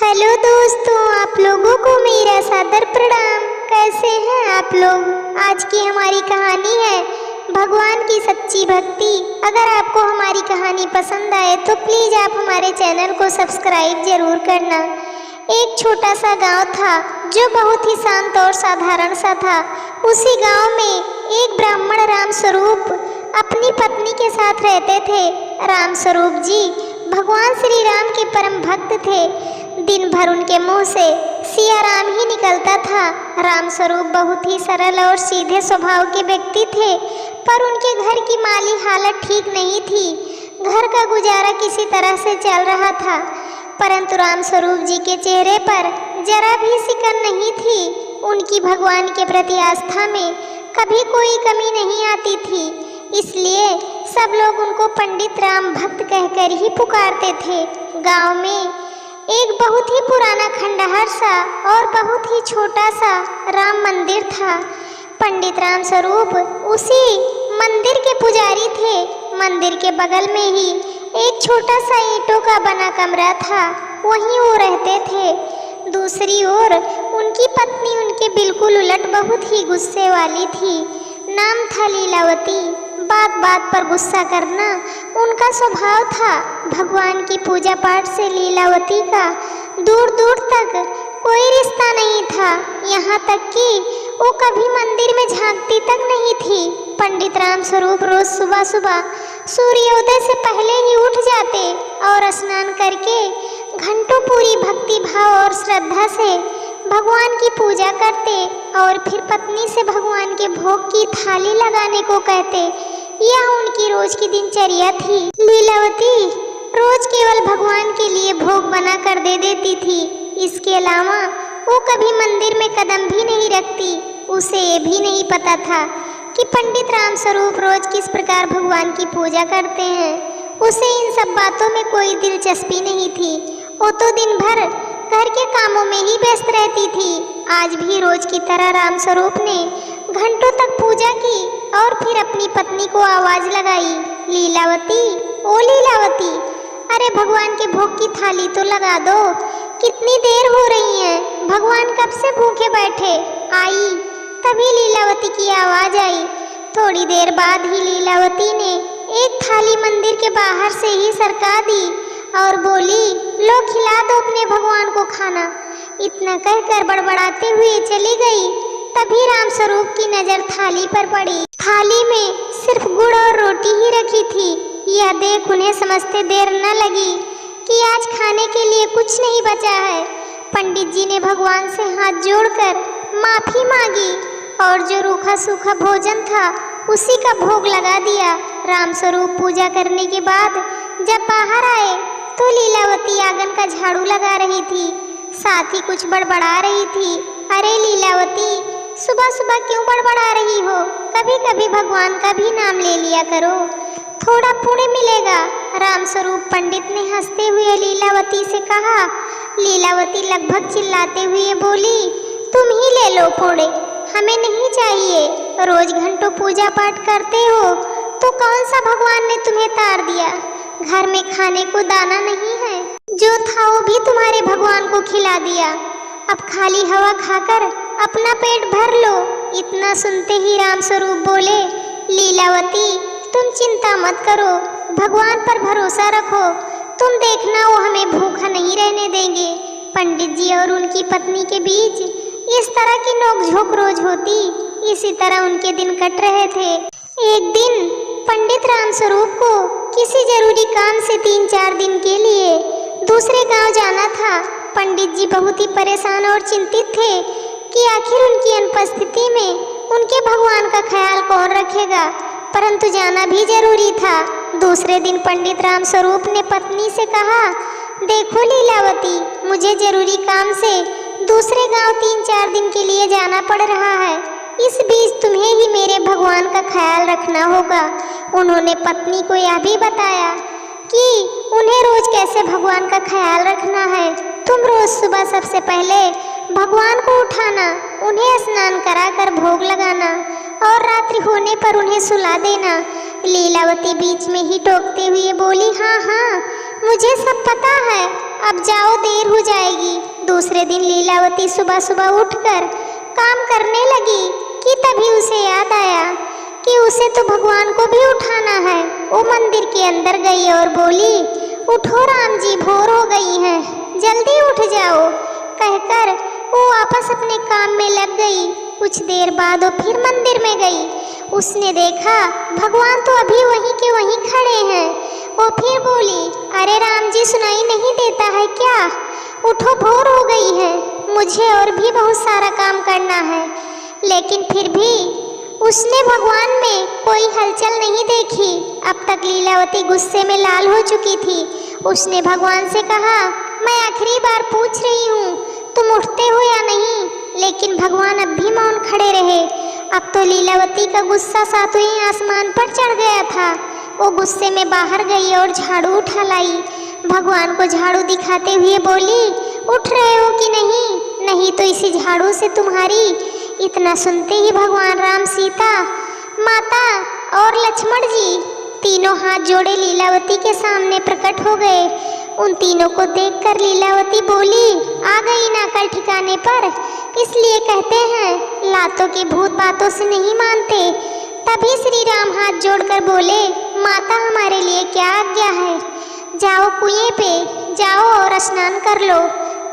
Hello दोस्तों, आप लोगों को मेरा सादर प्रणाम। कैसे हैं आप लोग? आज की हमारी कहानी है भगवान की सच्ची भक्ति। अगर आपको हमारी कहानी पसंद आए तो प्लीज़ आप हमारे चैनल को सब्सक्राइब जरूर करना। एक छोटा सा गांव था जो बहुत ही शांत और साधारण सा था। उसी गांव में एक ब्राह्मण राम स्वरूप अपनी पत्नी के साथ रहते थे। राम स्वरूप जी भगवान श्री राम के परम भक्त थे। दिन भर उनके मुंह से सिया राम ही निकलता था। राम स्वरूप बहुत ही सरल और सीधे स्वभाव के व्यक्ति थे, पर उनके घर की माली हालत ठीक नहीं थी। घर का गुजारा किसी तरह से चल रहा था, परंतु राम स्वरूप जी के चेहरे पर जरा भी सिकन नहीं थी। उनकी भगवान के प्रति आस्था में कभी कोई कमी नहीं आती थी, इसलिए सब लोग उनको पंडित राम भक्त कहकर ही पुकारते थे। गांव में एक बहुत ही पुराना खंडहर सा और बहुत ही छोटा सा राम मंदिर था। पंडित राम स्वरूप उसी मंदिर के पुजारी थे। मंदिर के बगल में ही एक छोटा सा ईंटों का बना कमरा था, वहीं वो रहते थे। दूसरी ओर उनकी पत्नी उनके बिल्कुल उलट बहुत ही गुस्से वाली थी। नाम था लीलावती। बात बात पर गुस्सा करना उनका स्वभाव था। भगवान की पूजा पाठ से लीलावती का दूर दूर तक कोई रिश्ता नहीं था। यहाँ तक कि वो कभी मंदिर में झांकती तक नहीं थी। पंडित राम स्वरूप रोज सुबह सुबह सूर्योदय से पहले ही उठ जाते और स्नान करके घंटों पूरी भक्ति भाव और श्रद्धा से भगवान की पूजा करते और फिर पत्नी से भगवान के भोग की थाली लगाने को कहते। यह उनकी रोज की दिनचर्या थी। लीलावती रोज केवल भगवान के लिए भोग बना कर दे देती थी। इसके अलावा वो कभी मंदिर में कदम भी नहीं रखती। उसे ये भी नहीं पता था कि पंडित राम स्वरूप रोज किस प्रकार भगवान की पूजा करते हैं। उसे इन सब बातों में कोई दिलचस्पी नहीं थी। वो तो दिन भर घर के कामों में ही व्यस्त रहती थी। आज भी रोज की तरह राम स्वरूप ने घंटों तक पूजा की और फिर अपनी पत्नी को आवाज लगाई, लीलावती, ओ लीलावती, अरे भगवान के भोग की थाली तो लगा दो। कितनी देर हो रही है, भगवान कब से भूखे बैठे। आई तभी लीलावती की आवाज आई। थोड़ी देर बाद ही लीलावती ने एक थाली मंदिर के बाहर से ही सरका दी और बोली, लो खिला दो अपने भगवान को खाना। इतना कहकर बड़बड़ाते हुए चली गई। तभी राम स्वरूप की नजर थाली पर पड़ी। थाली में सिर्फ गुड़ और रोटी ही रखी थी। यह देख उन्हें समझते देर न लगी कि आज खाने के लिए कुछ नहीं बचा है। पंडित जी ने भगवान से हाथ जोड़कर माफी मांगी और जो रूखा सूखा भोजन था उसी का भोग लगा दिया। राम स्वरूप पूजा करने के बाद जब बाहर आए तो लीलावती आंगन का झाड़ू लगा रही थी, साथ ही कुछ बड़बड़ा रही थी। अरे लीलावती, सुबह सुबह क्यों बड़बड़ा रही हो? कभी कभी भगवान का भी नाम ले लिया करो, थोड़ा पुण्य मिलेगा। राम स्वरूप पंडित ने हंसते हुए लीलावती से कहा। लीलावती लगभग चिल्लाते हुए बोली, तुम ही ले लो पुण्य, हमें नहीं चाहिए। रोज घंटों पूजा पाठ करते हो तो कौन सा भगवान ने तुम्हें तार दिया? घर में खाने को दाना नहीं है, जो था वो भी तुम्हारे भगवान को खिला दिया। अब खाली हवा खाकर अपना पेट भर लो। इतना सुनते ही राम स्वरूप बोले, लीलावती, तुम चिंता मत करो, भगवान पर भरोसा रखो, तुम देखना वो हमें भूखा नहीं रहने देंगे। पंडित जी और उनकी पत्नी के बीच इस तरह की नोकझोंक रोज होती। इसी तरह उनके दिन कट रहे थे। एक दिन पंडित राम स्वरूप को किसी जरूरी काम से 3-4 दिन के लिए दूसरे गांव जाना था। पंडित जी बहुत ही परेशान और चिंतित थे कि आखिर उनकी अनुपस्थिति में उनके भगवान का ख्याल कौन रखेगा, परंतु जाना भी जरूरी था। दूसरे दिन पंडित राम स्वरूप ने पत्नी से कहा, देखो लीलावती, मुझे जरूरी काम से दूसरे गांव 3-4 दिन के लिए जाना पड़ रहा है। इस बीच तुम्हें ही मेरे भगवान का ख्याल रखना होगा। उन्होंने पत्नी को यह भी बताया कि उन्हें रोज कैसे भगवान का ख्याल रखना है। तुम रोज सुबह सबसे पहले भगवान को उठाना, उन्हें स्नान कराकर भोग लगाना और रात्रि होने पर उन्हें सुला देना। लीलावती बीच में ही टोकते हुए बोली, हाँ हाँ, मुझे सब पता है, अब जाओ, देर हो जाएगी। दूसरे दिन लीलावती सुबह सुबह उठकर काम करने लगी कि तभी उसे याद आया कि उसे तो भगवान को भी उठाना है। वो मंदिर के अंदर गई और बोली, उठो राम जी, भोर हो गई है, जल्दी उठ जाओ, कहकर वो वापस अपने काम में लग गई। कुछ देर बाद वो फिर मंदिर में गई। उसने देखा भगवान तो अभी वहीं के वहीं खड़े हैं। वो फिर बोली, अरे राम जी, सुनाई नहीं देता है क्या? उठो, भोर हो गई है, मुझे और भी बहुत सारा काम करना है। लेकिन फिर भी उसने भगवान में कोई हलचल नहीं देखी। अब तक लीलावती गुस्से में लाल हो चुकी थी। उसने भगवान से कहा, मैं आखिरी बार पूछ रही हूँ, तुम उठते हो या नहीं? लेकिन भगवान अब भी मौन खड़े रहे। अब तो लीलावती का गुस्सा सातवें आसमान पर चढ़ गया था। वो गुस्से में बाहर गई और झाड़ू उठा लाई। भगवान को झाड़ू दिखाते हुए बोली, उठ रहे हो कि नहीं? नहीं तो इसी झाड़ू से तुम्हारी। इतना सुनते ही भगवान राम, सीता माता और लक्ष्मण जी तीनों हाथ जोड़े लीलावती के सामने प्रकट हो गए। उन तीनों को देखकर लीलावती बोली, आ गई ना कल ठिकाने पर। इसलिए कहते हैं, लातों के भूत बातों से नहीं मानते। तभी श्री राम हाथ जोड़कर बोले, माता, हमारे लिए क्या आज्ञा है? जाओ कुएं पे जाओ और स्नान कर लो,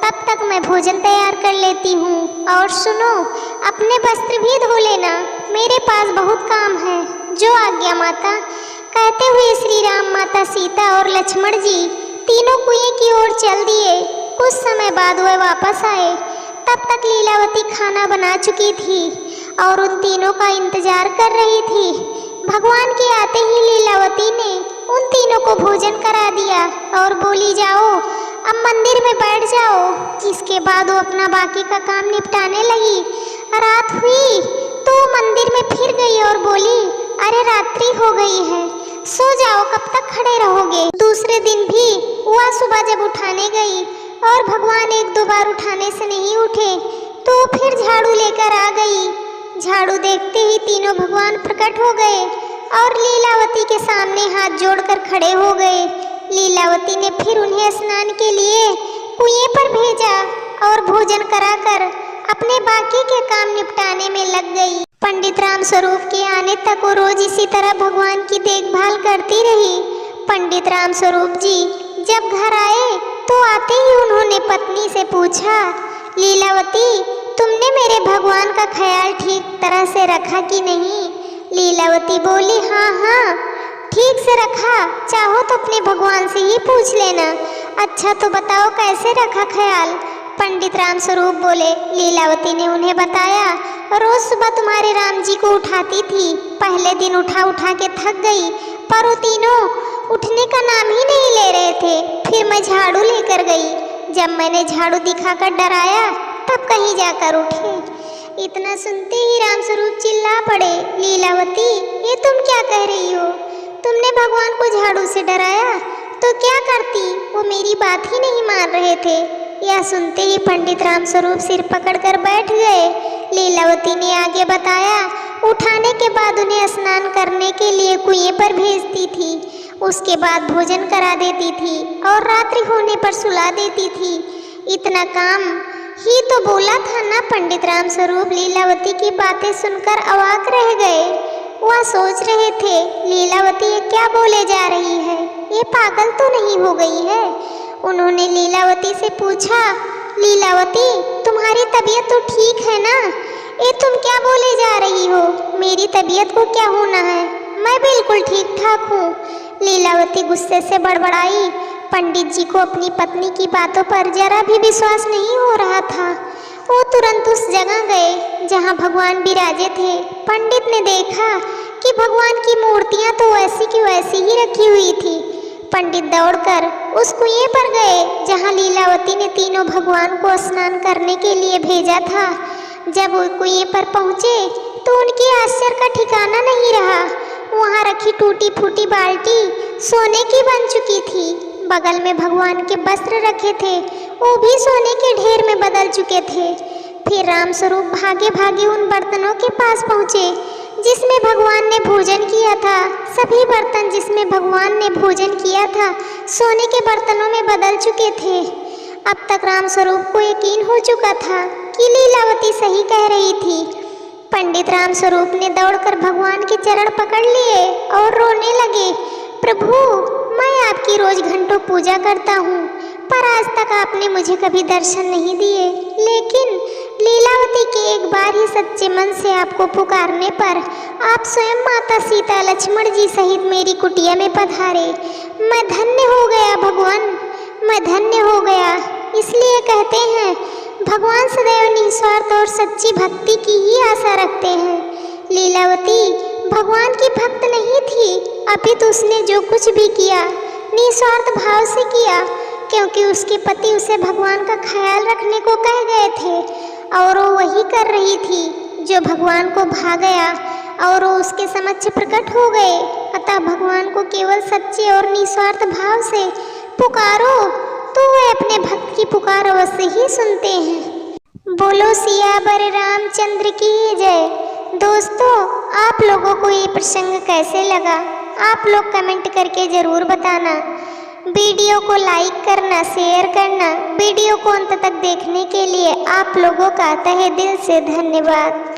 तब तक मैं भोजन तैयार कर लेती हूँ। और सुनो, अपने वस्त्र भी धो लेना, मेरे पास बहुत काम है। जो आज्ञा माता। कहते हुए श्री राम, माता सीता और लक्ष्मण जी तीनों कुएं की ओर चल दिए। कुछ समय बाद वह वापस आए। तब तक लीलावती खाना बना चुकी थी और उन तीनों का इंतजार कर रही थी। भगवान के आते ही लीलावती ने उन तीनों को भोजन करा दिया और बोली, जाओ अब मंदिर में बैठ जाओ। इसके बाद वो अपना बाकी का काम निपटाने लगी। रात हुई तो मंदिर में फिर गई और बोली, अरे रात्रि हो गई है, सो जाओ, कब तक खड़े रहोगे? दूसरे दिन भी वह सुबह जब उठाने गई और भगवान एक दो बार उठाने से नहीं उठे तो फिर झाड़ू लेकर आ गई। झाड़ू देखते ही तीनों भगवान प्रकट हो गए और लीलावती के सामने हाथ जोड़कर खड़े हो गए। लीलावती ने फिर उन्हें स्नान के लिए कुएं पर भेजा और भोजन कराकर अपने बाकी के काम निपटाने में लग गई। पंडित राम स्वरूप के आने तक वो रोज इसी तरह भगवान की देखभाल करती रही। पंडित राम स्वरूप जी जब घर आए तो आते ही उन्होंने पत्नी से पूछा, लीलावती, तुमने मेरे भगवान का ख्याल ठीक तरह से रखा कि नहीं? लीलावती बोली, हाँ हाँ, ठीक से रखा, चाहो तो अपने भगवान से ही पूछ लेना। अच्छा तो बताओ कैसे रखा ख्याल? पंडित राम स्वरूप बोले। लीलावती ने उन्हें बताया, रोज सुबह तुम्हारे राम जी को उठाती थी। पहले दिन उठा उठा के थक गई, पर वो तीनों उठने का नाम ही नहीं ले रहे थे। फिर मैं झाड़ू लेकर गई, जब मैंने झाड़ू दिखाकर डराया तब कहीं जाकर उठे। इतना सुनते ही राम स्वरूप चिल्ला पड़े, लीलावती, ये तुम क्या कह रही हो? तुमने भगवान को झाड़ू से डराया तो क्या करती? वो मेरी बात ही नहीं मान रहे थे। यह सुनते ही पंडित राम स्वरूप सिर पकड़कर बैठ गए। लीलावती ने आगे बताया, उठाने के बाद उन्हें स्नान करने के लिए कुएं पर भेजती थी। उसके बाद भोजन करा देती थी और रात्रि होने पर सुला देती थी। इतना काम ही तो बोला था ना? पंडित राम स्वरूप लीलावती की बातें सुनकर अवाक रह गए। वह सोच रहे थे, लीलावती ये क्या बोले जा रही है? ये पागल तो नहीं हो गई है? उन्होंने लीलावती से पूछा, लीलावती, तुम्हारी तबीयत तो ठीक है ना? ये तुम क्या बोले जा रही हो? मेरी तबीयत को क्या होना है? मैं बिल्कुल ठीक ठाक हूँ। लीलावती गुस्से से बड़बड़ाई। पंडित जी को अपनी पत्नी की बातों पर जरा भी विश्वास नहीं हो रहा था। वो तुरंत उस जगह गए जहाँ भगवान विराजे थे। पंडित ने देखा कि भगवान की मूर्तियाँ तो वैसी की वैसी ही रखी हुई थी। पंडित दौड़कर उस कुएं पर गए जहाँ लीलावती ने तीनों भगवान को स्नान करने के लिए भेजा था। जब वो कुएं पर पहुँचे तो उनके आश्चर्य का ठिकाना नहीं रहा। वहाँ रखी टूटी फूटी बाल्टी सोने की बन चुकी थी। बगल में भगवान के वस्त्र रखे थे, वो भी सोने के ढेर में बदल चुके थे। फिर राम स्वरूप भागे भागे उन बर्तनों के पास पहुँचे जिसमें भगवान ने भोजन किया था। सभी बर्तन जिसमें भगवान ने भोजन किया था सोने के बर्तनों में बदल चुके थे। अब तक रामस्वरूप को यकीन हो चुका था कि लीलावती सही कह रही थी। पंडित रामस्वरूप ने दौड़कर भगवान के चरण पकड़ लिए और रोने लगे। प्रभु, मैं आपकी रोज घंटों पूजा करता हूँ, पर आज तक आपने मुझे कभी दर्शन नहीं दिए। लेकिन लीलावती के एक बार ही सच्चे मन से आपको पुकारने पर आप स्वयं माता सीता लक्ष्मण जी सहित मेरी कुटिया में पधारे। मैं धन्य हो गया भगवान, मैं धन्य हो गया। इसलिए कहते हैं भगवान सदैव निस्वार्थ और सच्ची भक्ति की ही आशा रखते हैं। लीलावती भगवान की भक्त नहीं थी, अपितु उसने जो कुछ भी किया निस्वार्थ भाव से किया, क्योंकि उसके पति उसे भगवान का ख्याल रखने को कह गए थे और वो वही कर रही थी जो भगवान को भा गया और वो उसके समक्ष प्रकट हो गए। अतः भगवान को केवल सच्चे और निस्वार्थ भाव से पुकारो तो वे अपने भक्त की पुकार अवश्य ही सुनते हैं। बोलो सियावर रामचंद्र की जय। दोस्तों, आप लोगों को ये प्रसंग कैसे लगा आप लोग कमेंट करके ज़रूर बताना। वीडियो को लाइक करना, शेयर करना। वीडियो को अंत तक देखने के लिए आप लोगों का तहे दिल से धन्यवाद।